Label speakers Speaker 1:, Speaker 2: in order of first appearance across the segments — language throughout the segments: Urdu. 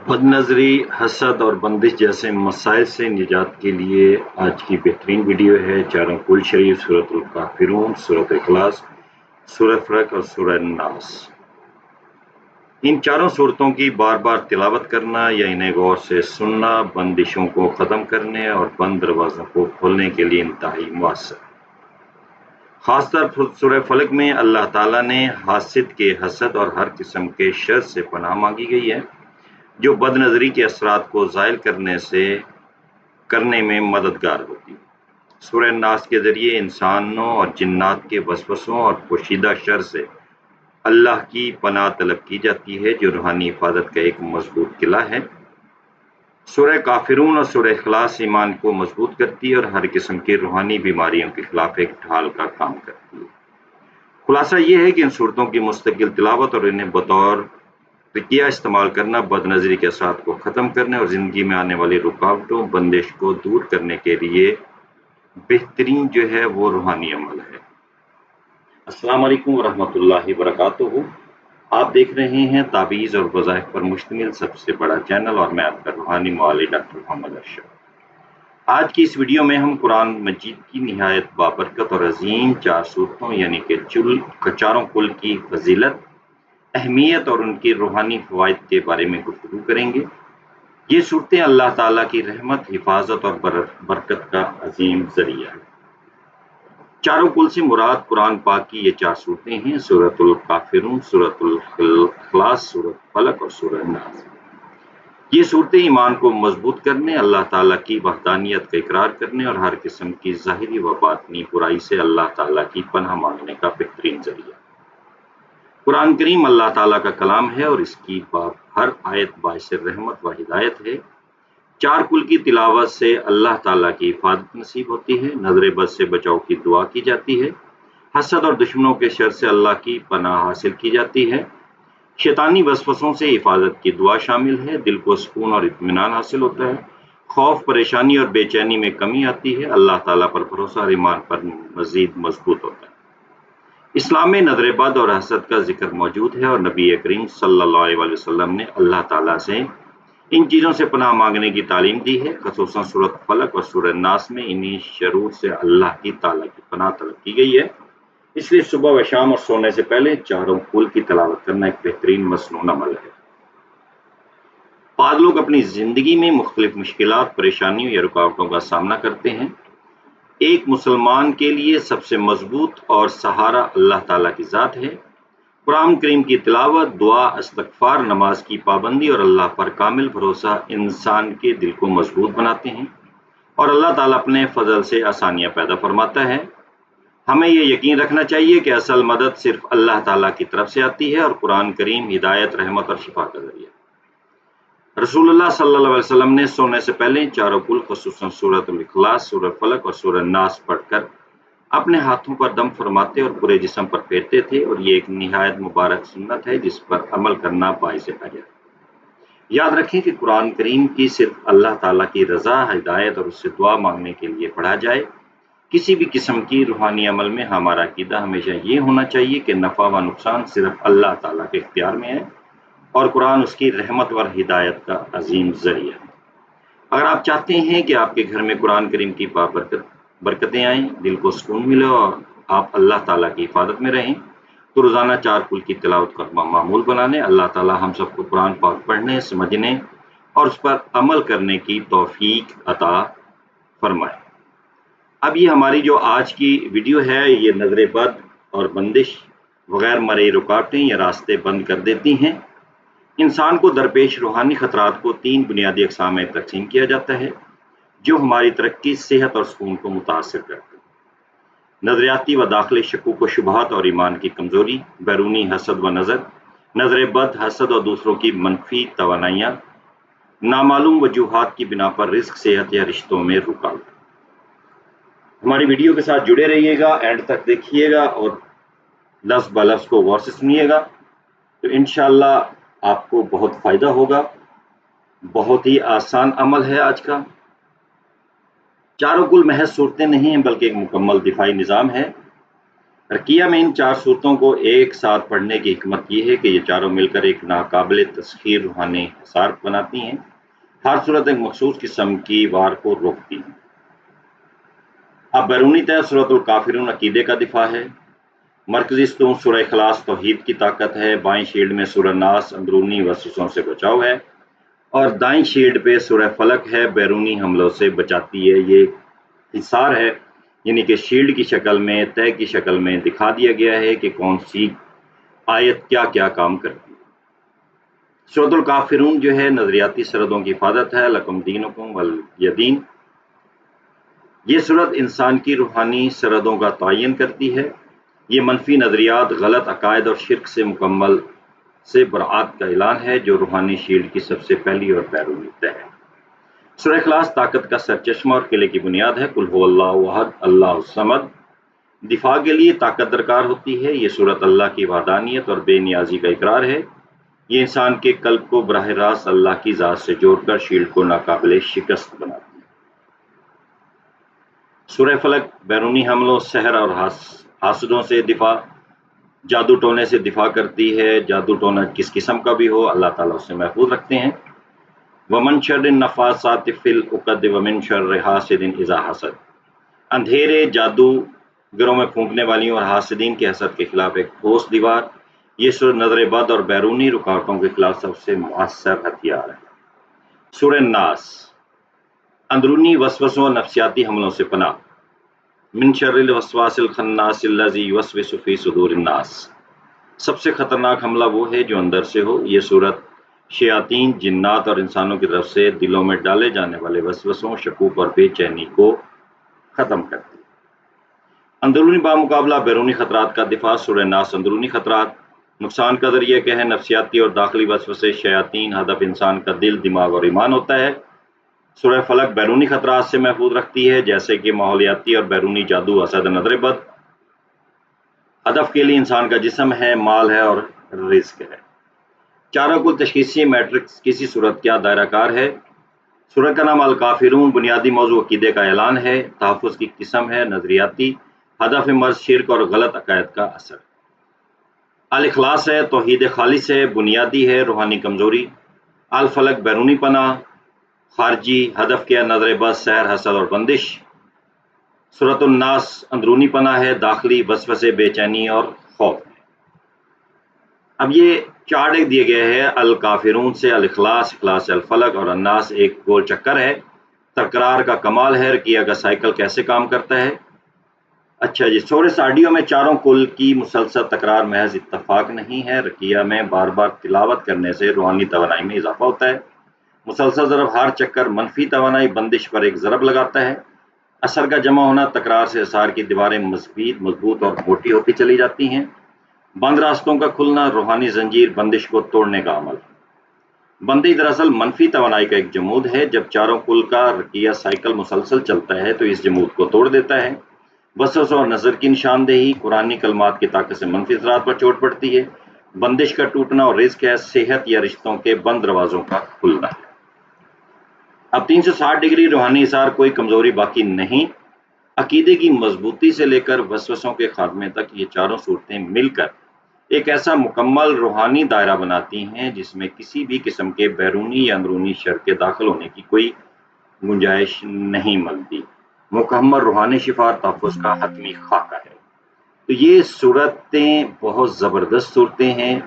Speaker 1: بد نظری، حسد اور بندش جیسے مسائل سے نجات کے لیے آج کی بہترین ویڈیو ہے چاروں کل شریف، سورۃ الکافرون، سورۃ اخلاص، سورہ فلق اور سورہ ناس۔ ان چاروں صورتوں کی بار بار تلاوت کرنا یا انہیں غور سے سننا بندشوں کو ختم کرنے اور بند دروازوں کو کھولنے کے لیے انتہائی مؤثر ہے۔ خاص طور پر سورہ فلق میں اللہ تعالیٰ نے حاسد کے حسد اور ہر قسم کے شر سے پناہ مانگی گئی ہے، جو بد نظری کے اثرات کو زائل کرنے میں مددگار ہوتی ہے۔ سورہ ناس کے ذریعے انسانوں اور جنات کے وسوسوں اور پوشیدہ شر سے اللہ کی پناہ طلب کی جاتی ہے، جو روحانی حفاظت کا ایک مضبوط قلعہ ہے۔ سورہ کافرون اور سورہ اخلاص ایمان کو مضبوط کرتی ہے اور ہر قسم کی روحانی بیماریوں کے خلاف ایک ڈھال کا کام کرتی ہے۔ خلاصہ یہ ہے کہ ان صورتوں کی مستقل تلاوت اور انہیں بطور تکیہ استعمال کرنا بد نظری کے اثرات کو ختم کرنے اور زندگی میں آنے والی رکاوٹوں، بندش کو دور کرنے کے لیے بہترین وہ روحانی عمل ہے۔ السلام علیکم ورحمۃ اللہ وبرکاتہ۔ آپ دیکھ رہے ہیں تعویذ اور وظائف پر مشتمل سب سے بڑا چینل، اور میں آپ کا روحانی معالج ڈاکٹر محمد ارشد۔ آج کی اس ویڈیو میں ہم قرآن مجید کی نہایت بابرکت اور عظیم چار صورتوں یعنی کہ چاروں کل کی فضیلت، اہمیت اور ان کی روحانی فوائد کے بارے میں گفتگو کریں گے۔ یہ صورتیں اللہ تعالیٰ کی رحمت، حفاظت اور برکت کا عظیم ذریعہ ہے۔ چاروں کل سے مراد قرآن پاک کی یہ چار صورتیں ہیں: سورۃ الکافرون، سورۃ الاخلاص، سورۃ فلق اور سورہ ناس۔ یہ صورتیں ایمان کو مضبوط کرنے، اللہ تعالیٰ کی وحدانیت کا اقرار کرنے اور ہر قسم کی ظاہری و باطنی برائی سے اللہ تعالیٰ کی پناہ مانگنے کا بہترین ذریعہ ہے۔ قرآن کریم اللہ تعالیٰ کا کلام ہے اور اس کی ہر آیت باعث رحمت و ہدایت ہے۔ چار کل کی تلاوت سے اللہ تعالیٰ کی حفاظت نصیب ہوتی ہے، نظر بد سے بچاؤ کی دعا کی جاتی ہے، حسد اور دشمنوں کے شر سے اللہ کی پناہ حاصل کی جاتی ہے، شیطانی وسوسوں سے حفاظت کی دعا شامل ہے، دل کو سکون اور اطمینان حاصل ہوتا ہے، خوف، پریشانی اور بے چینی میں کمی آتی ہے، اللہ تعالیٰ پر بھروسہ اور ایمان پر مزید مضبوط ہوتا ہے۔ اسلام میں نظر بد اور حسد کا ذکر موجود ہے اور نبی کریم صلی اللہ علیہ وسلم نے اللہ تعالیٰ سے ان چیزوں سے پناہ مانگنے کی تعلیم دی ہے، خصوصاً سورۃ فلق اور سورہ ناس میں انہی شرور سے اللہ کی تعالیٰ کی پناہ طلب کی گئی ہے۔ اس لیے صبح و شام اور سونے سے پہلے چاروں کل کی تلاوت کرنا ایک بہترین مسنون عمل ہے۔ بعض لوگ اپنی زندگی میں مختلف مشکلات، پریشانیوں یا رکاوٹوں کا سامنا کرتے ہیں۔ ایک مسلمان کے لیے سب سے مضبوط اور سہارا اللہ تعالیٰ کی ذات ہے۔ قرآن کریم کی تلاوت، دعا، استغفار، نماز کی پابندی اور اللہ پر کامل بھروسہ انسان کے دل کو مضبوط بناتے ہیں اور اللہ تعالیٰ اپنے فضل سے آسانیاں پیدا فرماتا ہے۔ ہمیں یہ یقین رکھنا چاہیے کہ اصل مدد صرف اللہ تعالیٰ کی طرف سے آتی ہے اور قرآن کریم ہدایت، رحمت اور شفا کا ذریعہ ہے۔ رسول اللہ صلی اللہ علیہ وسلم نے سونے سے پہلے چاروں کل خصوصاً سورۃ الاخلاص، سورہ فلق اور سورہ ناس پڑھ کر اپنے ہاتھوں پر دم فرماتے اور پورے جسم پر پھیرتے تھے، اور یہ ایک نہایت مبارک سنت ہے جس پر عمل کرنا باعث اجر ہے۔ یاد رکھیں کہ قرآن کریم کی صرف اللہ تعالیٰ کی رضا، ہدایت اور اس سے دعا مانگنے کے لیے پڑھا جائے۔ کسی بھی قسم کی روحانی عمل میں ہمارا عقیدہ ہمیشہ یہ ہونا چاہیے کہ نفع و نقصان صرف اللہ تعالیٰ کے اختیار میں ہے اور قرآن اس کی رحمت اور ہدایت کا عظیم ذریعہ ہے۔ اگر آپ چاہتے ہیں کہ آپ کے گھر میں قرآن کریم کی برکتیں آئیں، دل کو سکون ملے اور آپ اللہ تعالیٰ کی حفاظت میں رہیں، تو روزانہ چار کل کی تلاوت کا معمول بنا لیں۔ اللہ تعالیٰ ہم سب کو قرآن پاک پڑھنے، سمجھنے اور اس پر عمل کرنے کی توفیق عطا فرمائے۔ اب یہ ہماری جو آج کی ویڈیو ہے، یہ نظر بد اور بندش وغیر مرئی رکاوٹیں یا راستے بند کر دیتی ہیں۔ انسان کو درپیش روحانی خطرات کو تین بنیادی اقسام میں تقسیم کیا جاتا ہے، جو ہماری ترقی، صحت اور سکون کو متاثر کرتے ہیں۔ نظریاتی و داخلی شکوک و شبہات اور ایمان کی کمزوری، بیرونی حسد و نظر بد، حسد اور دوسروں کی منفی توانائیاں، نامعلوم وجوہات کی بنا پر رزق، صحت یا رشتوں میں رکاوٹ۔ ہماری ویڈیو کے ساتھ جڑے رہیے گا، اینڈ تک دیکھیے گا اور لفظ بہ لفظ کو غور سے سنیے گا، تو انشاءاللہ آپ کو بہت فائدہ ہوگا۔ بہت ہی آسان عمل ہے آج کا۔ چاروں کل محض صورتیں نہیں ہیں بلکہ ایک مکمل دفاعی نظام ہے۔ رقیہ میں ان 4 صورتوں کو ایک ساتھ پڑھنے کی حکمت یہ ہے کہ یہ چاروں مل کر ایک ناقابل تسخیر روحانی حصار بناتی ہیں۔ ہر صورت ایک مخصوص قسم کی وار کو روکتی ہیں۔ اب بیرونی طرح سورۃ الکافرون عقیدے کا دفاع ہے، مرکزی ستون سورہ اخلاص توحید کی طاقت ہے، بائیں شیلڈ میں سورہ ناس اندرونی وسوسوں سے بچاؤ ہے، اور دائیں شیلڈ پہ سورہ فلق ہے، بیرونی حملوں سے بچاتی ہے۔ یہ حصار ہے، یعنی کہ شیلڈ کی شکل میں، تہ کی شکل میں دکھا دیا گیا ہے کہ کون سی آیت کیا کیا کام کرتی ہے۔ سورۃ الکافرون جو ہے نظریاتی سرحدوں کی حفاظت ہے، لکم دینکم ولی دین۔ یہ صورت انسان کی روحانی سرحدوں کا تعین کرتی ہے۔ یہ منفی نظریات، غلط عقائد اور شرک سے مکمل سے برات کا اعلان ہے، جو روحانی شیلڈ کی سب سے پہلی اور بیرونی تہ ہے۔ سورہ اخلاص طاقت کا سرچشمہ اور قلعے کی بنیاد ہے۔ قل هو اللہ احد اللہ الصمد۔ دفاع کے لیے طاقت درکار ہوتی ہے۔ یہ صورت اللہ کی وحدانیت اور بے نیازی کا اقرار ہے۔ یہ انسان کے قلب کو براہ راست اللہ کی ذات سے جوڑ کر شیلڈ کو ناقابل شکست بناتی ہے۔ سورہ فلق بیرونی حملوں، سحر اور حاسدوں سے دفاع، جادو ٹونے سے دفاع کرتی ہے۔ جادو ٹونا کس قسم کا بھی ہو، اللہ تعالیٰ اس سے محفوظ رکھتے ہیں۔ ومن شر النفاثات فی العقد ومن شر حاسد اذا حسد۔ اندھیرے، جادو گروں میں پھونکنے والیوں اور حاسدین کے حسد کے خلاف ایک ٹھوس دیوار۔ یہ سورہ نظر بد اور بیرونی رکاوٹوں کے خلاف سب سے مؤثر ہتھیار ہے۔ سورہ ناس اندرونی وسوسوں اور نفسیاتی حملوں سے پناہ۔ من شر الوسواس الخناس الذی یوسوس فی صدور الناس۔ سب سے خطرناک حملہ وہ ہے جو اندر سے ہو۔ یہ صورت شیاطین، جنات اور انسانوں کی طرف سے دلوں میں ڈالے جانے والے وسوسوں، شکوک اور بے چینی کو ختم کرتی ہے۔ اندرونی بامقابلہ بیرونی خطرات کا دفاع۔ سورہ ناس اندرونی خطرات، نقصان کا ذریعہ کیا ہے؟ نفسیاتی اور داخلی وسوسے، شیاطین۔ ہدف انسان کا دل، دماغ اور ایمان ہوتا ہے۔ سورہ فلق بیرونی خطرات سے محفوظ رکھتی ہے، جیسے کہ ماحولیاتی اور بیرونی جادو، حسد، نظر بد۔ ہدف کے لیے انسان کا جسم ہے، مال ہے اور رزق ہے۔ چاروں کل تشخیصی میٹرکس کسی صورت کیا دائرہ کار ہے۔ سورت کا نام الکافرون بنیادی موضوع عقیدے کا اعلان ہے، تحفظ کی قسم ہے نظریاتی، ہدف مرض شرک اور غلط عقائد کا اثر۔ الاخلاص ہے، توحید خالص ہے، بنیادی ہے، روحانی کمزوری۔ الفلق بیرونی پناہ، خارجی، ہدف کیا؟ نظر بد، سحر، حسد اور بندش۔ سورۃ الناس اندرونی پناہ ہے، داخلی وسوسے، بے چینی اور خوف۔ اب یہ چارٹ ایک دیے گئے ہے، الکافرون سے الاخلاص، اخلاص سے الفلق اور الناس ایک گول چکر ہے۔ تکرار کا کمال ہے، رقیہ کا سائیکل کیسے کام کرتا ہے۔ اچھا جی، سورہ ساڈیوں میں چاروں کل کی مسلسل تکرار محض اتفاق نہیں ہے۔ رقیہ میں بار بار تلاوت کرنے سے روحانی توانائی میں اضافہ ہوتا ہے۔ مسلسل ضرب، ہر چکر منفی توانائی بندش پر ایک ضرب لگاتا ہے۔ اثر کا جمع ہونا، تکرار سے اثار کی دیواریں مضبوط اور موٹی ہوتی چلی جاتی ہیں۔ بند راستوں کا کھلنا، روحانی زنجیر بندش کو توڑنے کا عمل۔ بندش دراصل منفی توانائی کا ایک جمود ہے۔ جب چاروں کل کا رقیہ سائیکل مسلسل چلتا ہے تو اس جمود کو توڑ دیتا ہے۔ وسوسوں اور نظر کی نشاندہی، قرآنی کلمات کی طاقت سے منفی اثرات پر چوٹ پڑتی ہے۔ بندش کا ٹوٹنا اور رزق ہے، صحت یا رشتوں کے بند دروازوں کا کھلنا ہے۔ اب 360 ڈگری روحانی اثار، کوئی کمزوری باقی نہیں۔ عقیدے کی مضبوطی سے لے کر وسوسوں کے خاتمے تک یہ چاروں صورتیں مل کر ایک ایسا مکمل روحانی دائرہ بناتی ہیں جس میں کسی بھی قسم کے بیرونی یا اندرونی شر کے داخل ہونے کی کوئی گنجائش نہیں ملتی۔ مکمل روحانی شفا اور تحفظ کا حتمی خاکہ ہے۔ تو یہ صورتیں بہت زبردست صورتیں ہیں۔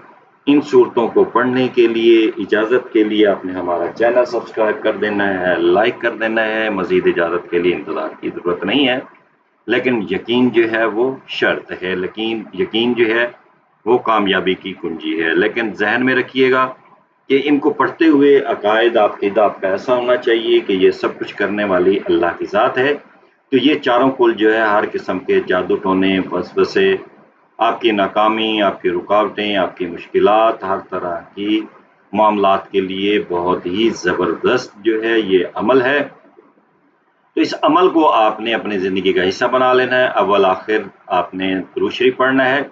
Speaker 1: ان صورتوں کو پڑھنے کے لیے، اجازت کے لیے آپ نے ہمارا چینل سبسکرائب کر دینا ہے، لائک کر دینا ہے۔ مزید اجازت کے لیے انتظار کی ضرورت نہیں ہے، لیکن یقین جو ہے وہ شرط ہے۔ لیکن یقین جو ہے وہ کامیابی کی کنجی ہے۔ لیکن ذہن میں رکھیے گا کہ ان کو پڑھتے ہوئے عقائد، عقیدہ آپ کا ایسا ہونا چاہیے کہ یہ سب کچھ کرنے والی اللہ کی ذات ہے۔ تو یہ چاروں کل جو ہے ہر قسم کے جادو ٹونے، وسوسے، آپ کی ناکامی، آپ کی رکاوٹیں، آپ کی مشکلات، ہر طرح کی معاملات کے لیے بہت ہی زبردست جو ہے یہ عمل ہے۔ تو اس عمل کو آپ نے اپنی زندگی کا حصہ بنا لینا ہے۔ اول آخر آپ نے درود شریف پڑھنا ہے،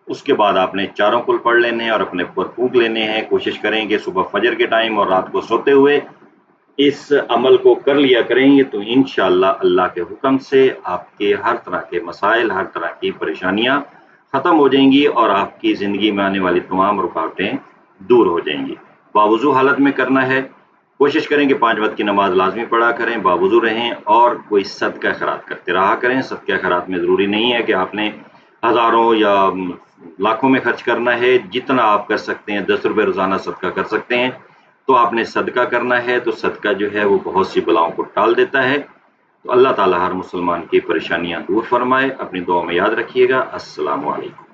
Speaker 1: اس کے بعد آپ نے چاروں کل پڑھ لینے ہیں اور اپنے پر پھونک لینے ہیں۔ کوشش کریں کہ صبح فجر کے ٹائم اور رات کو سوتے ہوئے اس عمل کو کر لیا کریں گے تو انشاءاللہ اللہ کے حکم سے آپ کے ہر طرح کے مسائل، ہر طرح کی پریشانیاں ختم ہو جائیں گی اور آپ کی زندگی میں آنے والی تمام رکاوٹیں دور ہو جائیں گی۔ باوضو حالت میں کرنا ہے، کوشش کریں کہ 5 وقت کی نماز لازمی پڑھا کریں، باوضو رہیں اور کوئی صدقہ خیرات کرتے رہا کریں۔ صدقہ خیرات میں ضروری نہیں ہے کہ آپ نے ہزاروں یا لاکھوں میں خرچ کرنا ہے، جتنا آپ کر سکتے ہیں، 10 روپے روزانہ صدقہ کر سکتے ہیں تو آپ نے صدقہ کرنا ہے، تو صدقہ جو ہے وہ بہت سی بلاؤں کو ٹال دیتا ہے۔ تو اللہ تعالیٰ ہر مسلمان کی پریشانیاں دور فرمائے۔ اپنی دعا میں یاد رکھیے گا۔ السلام علیکم۔